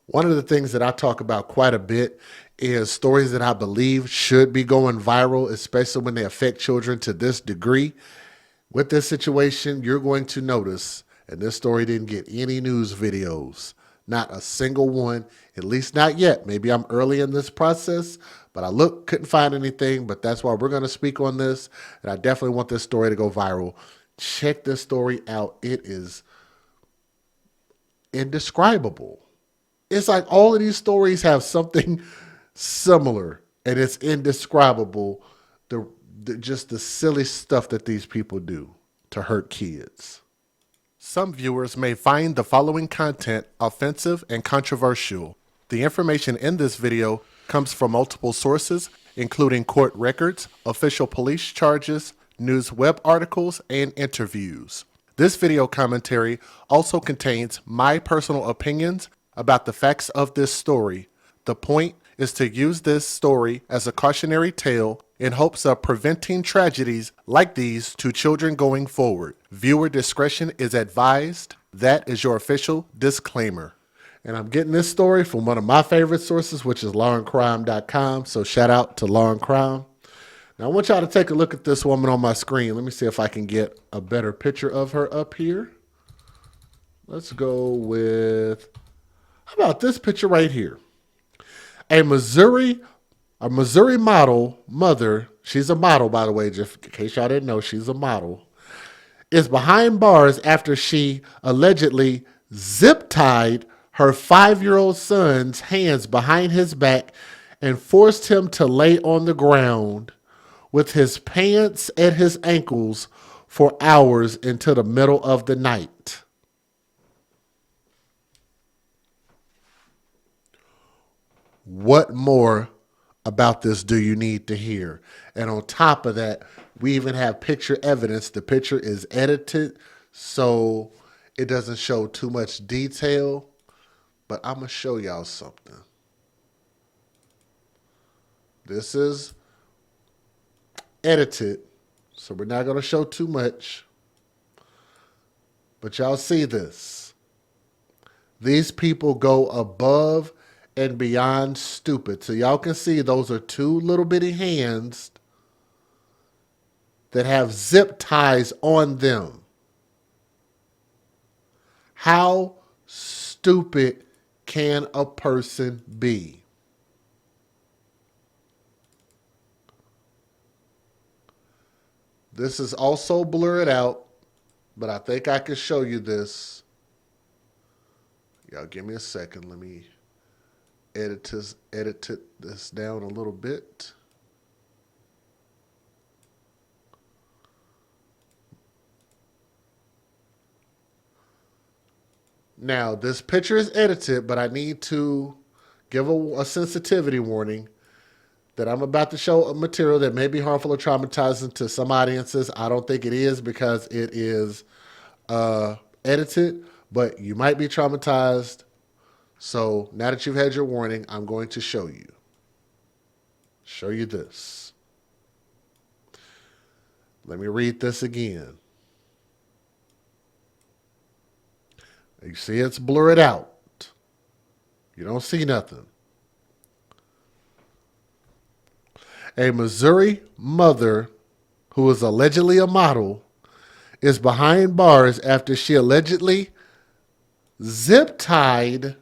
One of the things that I talk about quite a bit is stories that I believe should be going viral, especially when they affect children to this degree. With this situation, you're going to notice, and this story didn't get any news videos, not a single one, at least not yet. Maybe I'm early in this process, but I looked, couldn't find anything. But that's why we're going to speak on this, and I definitely want this story to go viral. Check this story out. It is indescribable. It's like all of these stories have something similar, and it's indescribable. Just the silly stuff that these people do to hurt kids. Some viewers may find the following content offensive and controversial. The information in this video comes from multiple sources, including court records, official police charges, news web articles, and interviews. This video commentary also contains my personal opinions about the facts of this story. The point is to use this story as a cautionary tale in hopes of preventing tragedies like these to children going forward. Viewer discretion is advised. That is your official disclaimer. And I'm getting this story from one of my favorite sources, which is lawandcrime.com. So shout out to Law and Crime. Now I want y'all to take a look at this woman on my screen. Let me see if I can get a better picture of her up here. Let's go with, how about this picture right here? A Missouri model mother, she's a model, by the way, just in case y'all didn't know, she's a model, is behind bars after she allegedly zip-tied her 5-year-old son's hands behind his back and forced him to lay on the ground with his pants at his ankles for hours into the middle of the night. What more about this do you need to hear? And on top of that, we even have picture evidence. The picture is edited, so it doesn't show too much detail. But I'm going to show y'all something. This is edited, so we're not going to show too much. But y'all see this. These people go above and beyond stupid. So y'all can see those are two little bitty hands that have zip ties on them. How stupid can a person be? This is also blurred out, but I think I can show you Y'all give me a second. Let me edit this down a little bit. Now, this picture is edited, but I need to give a sensitivity warning that I'm about to show a material that may be harmful or traumatizing to some audiences. I don't think it is because it is edited, but you might be traumatized. So now that you've had your warning, I'm going to show you. Show you this. Let me read this again. You see it's blurred out. You don't see nothing. A Missouri mother who is allegedly a model is behind bars after she allegedly zip-tied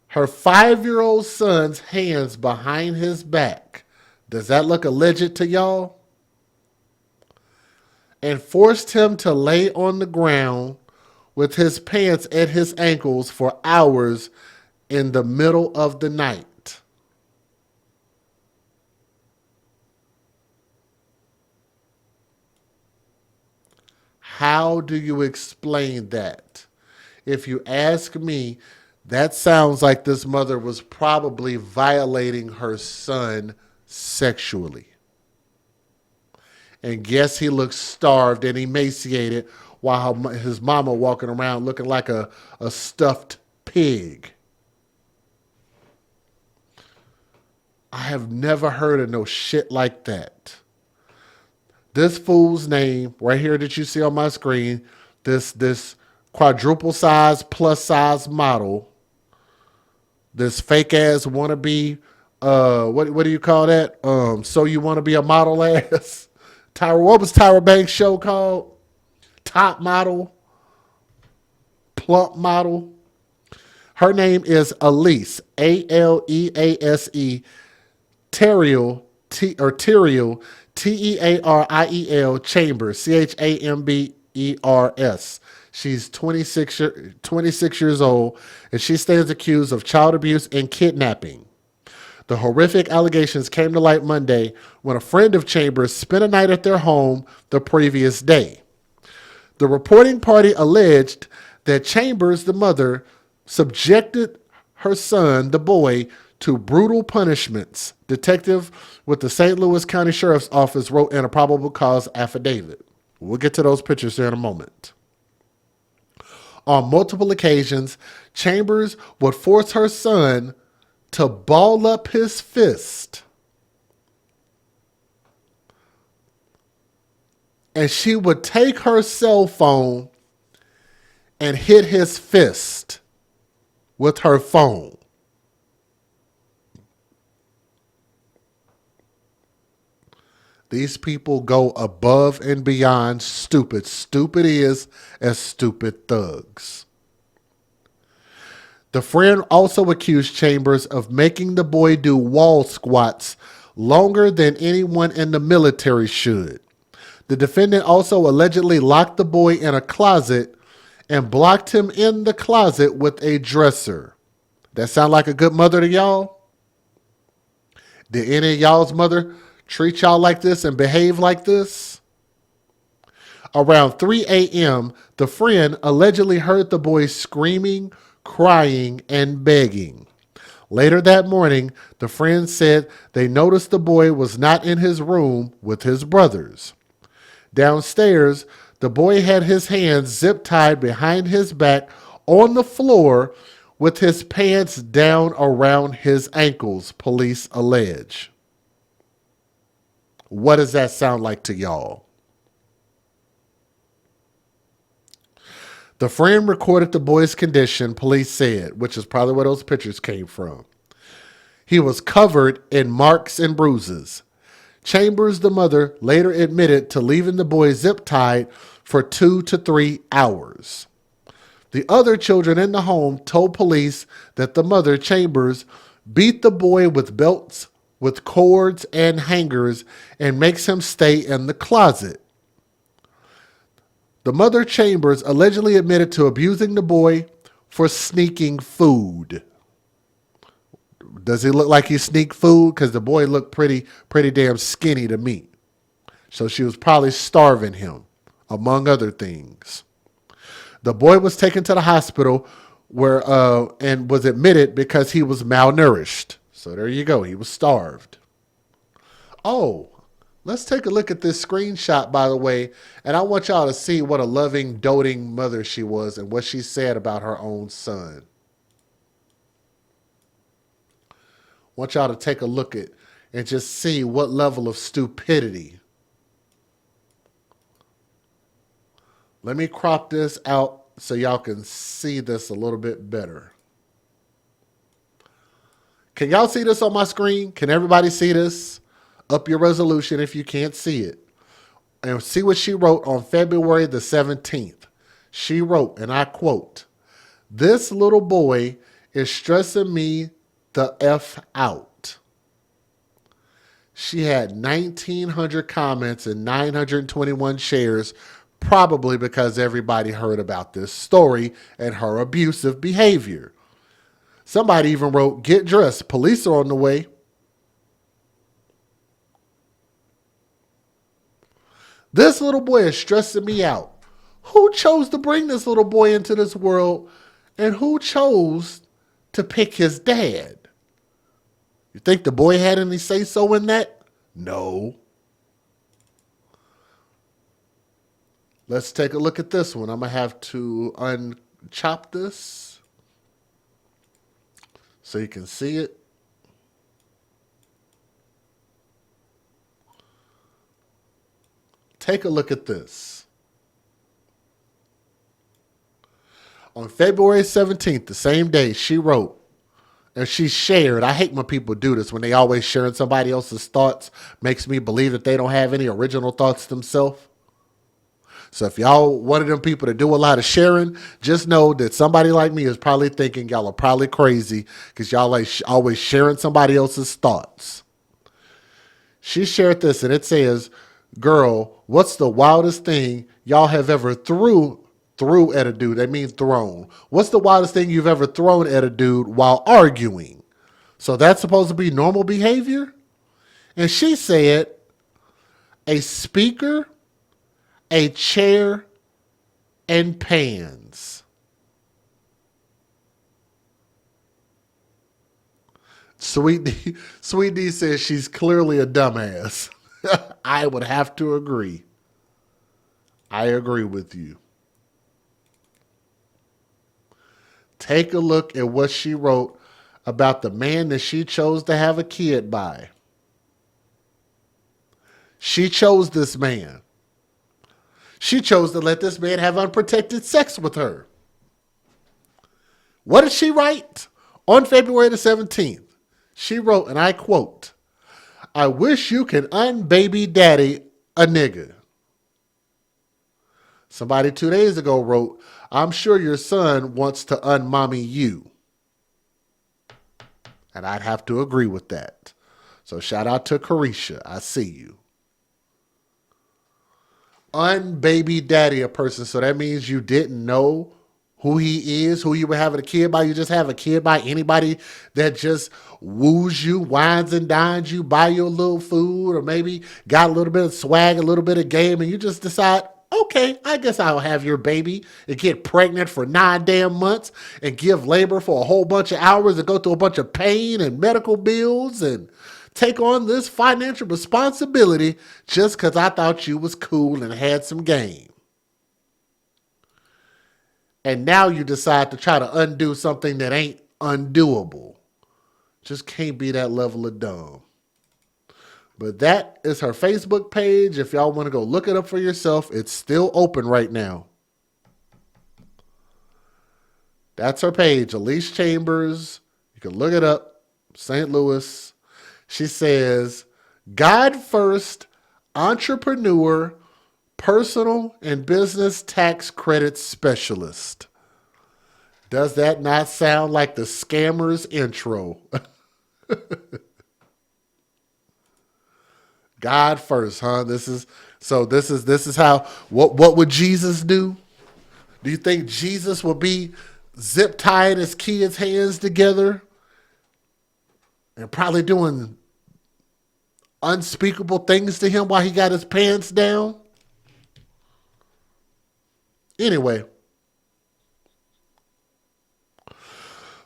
her 5-year-old son's hands behind his back. Does that look alleged to y'all? And forced him to lay on the ground with his pants at his ankles for hours in the middle of the night. How do you explain that? If you ask me, that sounds like this mother was probably violating her son sexually. And guess he looks starved and emaciated while his mama walking around looking like a stuffed pig. I have never heard of no shit like that. This fool's name right here that you see on my screen, this quadruple size plus size model, This fake ass wannabe, what do you call that? So you want to be a model ass? Tyra, what was Tyra Banks' show called? Top Model, Plump Model. Her name is Alease, Alease, Teriel, Teriel, Teariel Chambers, Chambers. She's 26 years old, and she stands accused of child abuse and kidnapping. The horrific allegations came to light Monday when a friend of Chambers spent a night at their home the previous day. The reporting party alleged that Chambers, the mother, subjected her son, the boy, to brutal punishments. Detective with the St. Louis County Sheriff's Office wrote in a probable cause affidavit. We'll get to those pictures here in a moment. On multiple occasions, Chambers would force her son to ball up his fist, and she would take her cell phone and hit his fist with her phone. These people go above and beyond stupid. Stupid is as stupid thugs. The friend also accused Chambers of making the boy do wall squats longer than anyone in the military should. The defendant also allegedly locked the boy in a closet and blocked him in the closet with a dresser. That sound like a good mother to y'all? Did any of y'all's mother treat y'all like this and behave like this? Around 3 a.m., the friend allegedly heard the boy screaming, crying, and begging. Later that morning, the friend said they noticed the boy was not in his room with his brothers. Downstairs, the boy had his hands zip-tied behind his back on the floor with his pants down around his ankles, police allege. What does that sound like to y'all? The friend recorded the boy's condition, police said, which is probably where those pictures came from. He was covered in marks and bruises. Chambers, the mother, later admitted to leaving the boy zip-tied for 2 to 3 hours. The other children in the home told police that the mother, Chambers, beat the boy with belts, with cords and hangers, and makes him stay in the closet. The mother, Chambers, allegedly admitted to abusing the boy for sneaking food. Does he look like he sneaked food? Because the boy looked pretty damn skinny to me. So she was probably starving him, among other things. The boy was taken to the hospital and was admitted because he was malnourished. So there you go. He was starved. Oh, let's take a look at this screenshot, by the way. And I want y'all to see what a loving, doting mother she was and what she said about her own son. I want y'all to take a look at and just see what level of stupidity. Let me crop this out so y'all can see this a little bit better. Can y'all see this on my screen? Can everybody see this? Up your resolution if you can't see it. And see what she wrote on February the 17th. She wrote, and I quote, "This little boy is stressing me the F out." She had 1,900 comments and 921 shares, probably because everybody heard about this story and her abusive behavior. Somebody even wrote, "Get dressed. Police are on the way." This little boy is stressing me out. Who chose to bring this little boy into this world, and who chose to pick his dad? You think the boy had any say-so in that? No. Let's take a look at this one. I'm going to have to unchop this so you can see it. Take a look at this. On February 17th, the same day, she wrote And she shared. I hate when people do this, when they always sharing somebody else's thoughts. Makes me believe that they don't have any original thoughts themselves. So if y'all one of them people that do a lot of sharing, just know that somebody like me is probably thinking y'all are probably crazy because y'all like always sharing somebody else's thoughts. She shared this and it says, "Girl, what's the wildest thing y'all have ever threw at a dude?" That means thrown. What's the wildest thing you've ever thrown at a dude while arguing? So that's supposed to be normal behavior? And she said, a speaker, a chair, and pans. Sweet D says she's clearly a dumbass. I would have to agree. I agree with you. Take a look at what she wrote about the man that she chose to have a kid by. She chose this man. She chose to let this man have unprotected sex with her. What did she write? On February the 17th, she wrote, and I quote, "I wish you could unbaby daddy a nigga." Somebody 2 days ago wrote, "I'm sure your son wants to unmommy you." And I'd have to agree with that. So shout out to Carisha. I see you. Unbaby daddy a person. So that means you didn't know who he is, who you were having a kid by. You just have a kid by anybody that just woos you, wines and dines you, buy you a little food, or maybe got a little bit of swag, a little bit of game, and you just decide, okay, I guess I'll have your baby and get pregnant for 9 damn months and give labor for a whole bunch of hours and go through a bunch of pain and medical bills and take on this financial responsibility just because I thought you was cool and had some game. And now you decide to try to undo something that ain't undoable. Just can't be that level of dumb. But that is her Facebook page. If y'all want to go look it up for yourself, it's still open right now. That's her page, Elise Chambers. You can look it up, St. Louis. She says, God first, entrepreneur, personal and business tax credit specialist. Does that not sound like the scammer's intro? God first, huh? This is how what would Jesus do? Do you think Jesus would be zip tying his kids' hands together and probably doing unspeakable things to him while he got his pants down? Anyway,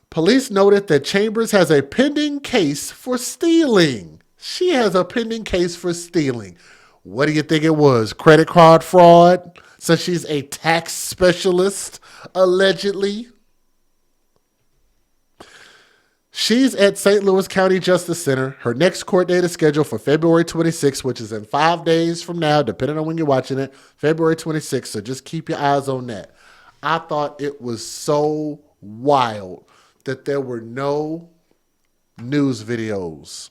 police noted that Chambers has a pending case for stealing. She has a pending case for stealing. What do you think it was? Credit card fraud? So she's a tax specialist, allegedly. She's at St. Louis County Justice Center. Her next court date is scheduled for February 26th, which is in 5 days from now, depending on when you're watching it. February 26th, so just keep your eyes on that. I thought it was so wild that there were no news videos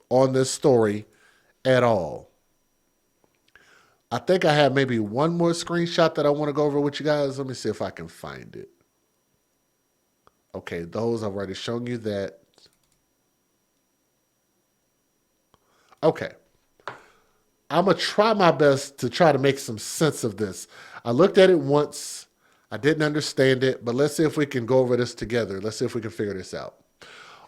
on this story at all. I think I have maybe one more screenshot that I want to go over with you guys. Let me see if I can find it. Okay, those I've already shown you that. Okay. I'm going to try my best to try to make some sense of this. I looked at it once. I didn't understand it, but let's see if we can go over this together. Let's see if we can figure this out.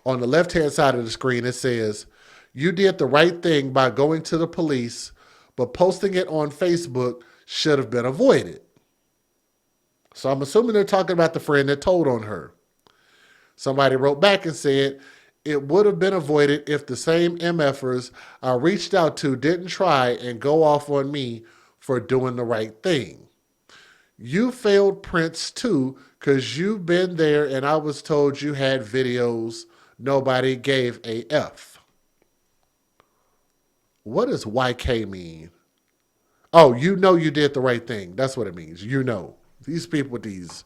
On the left-hand side of the screen, it says, you did the right thing by going to the police, but posting it on Facebook should have been avoided. So I'm assuming they're talking about the friend that told on her. Somebody wrote back and said, it would have been avoided if the same MFers I reached out to didn't try and go off on me for doing the right thing. You failed Prince too, because you've been there and I was told you had videos. Nobody gave a F. What does YK mean? Oh, you know you did the right thing. That's what it means. You know. These people with these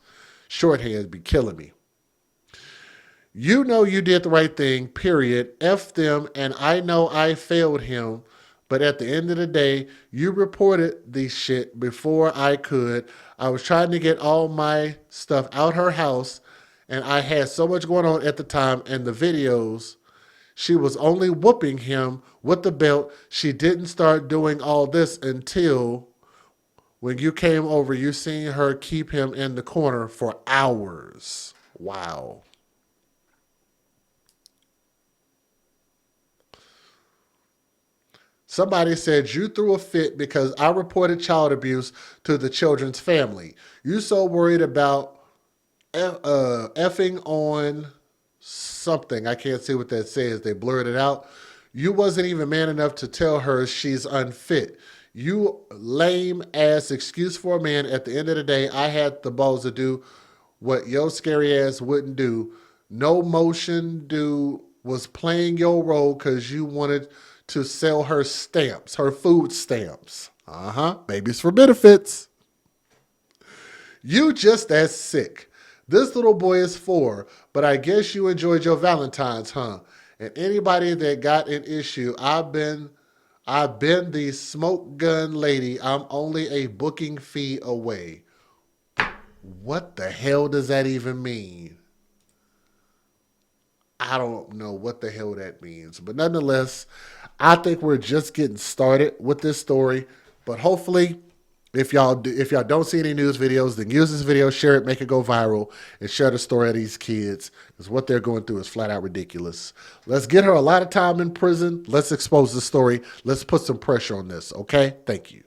shorthands be killing me. You know you did the right thing, period. F them, and I know I failed him. But at the end of the day, you reported the shit before I could. I was trying to get all my stuff out her house, and I had so much going on at the time, and the videos, she was only whooping him with the belt. She didn't start doing all this until when you came over, you seen her keep him in the corner for hours. Wow. Somebody said you threw a fit because I reported child abuse to the children's family. You so worried about effing on something. I can't see what that says. They blurred it out. You wasn't even man enough to tell her she's unfit. You lame ass excuse for a man. At the end of the day, I had the balls to do what your scary ass wouldn't do. No motion dude was playing your role because you wanted to sell her stamps, her food stamps. Babies for benefits. You just as sick. This little boy is 4, but I guess you enjoyed your Valentine's, huh? And anybody that got an issue, I've been the smoke gun lady. I'm only a booking fee away. What the hell does that even mean? I don't know what the hell that means. But nonetheless, I think we're just getting started with this story. But hopefully, if y'all don't see any news videos, then use this video, share it, make it go viral, and share the story of these kids. Because what they're going through is flat out ridiculous. Let's get her a lot of time in prison. Let's expose the story. Let's put some pressure on this, okay? Thank you.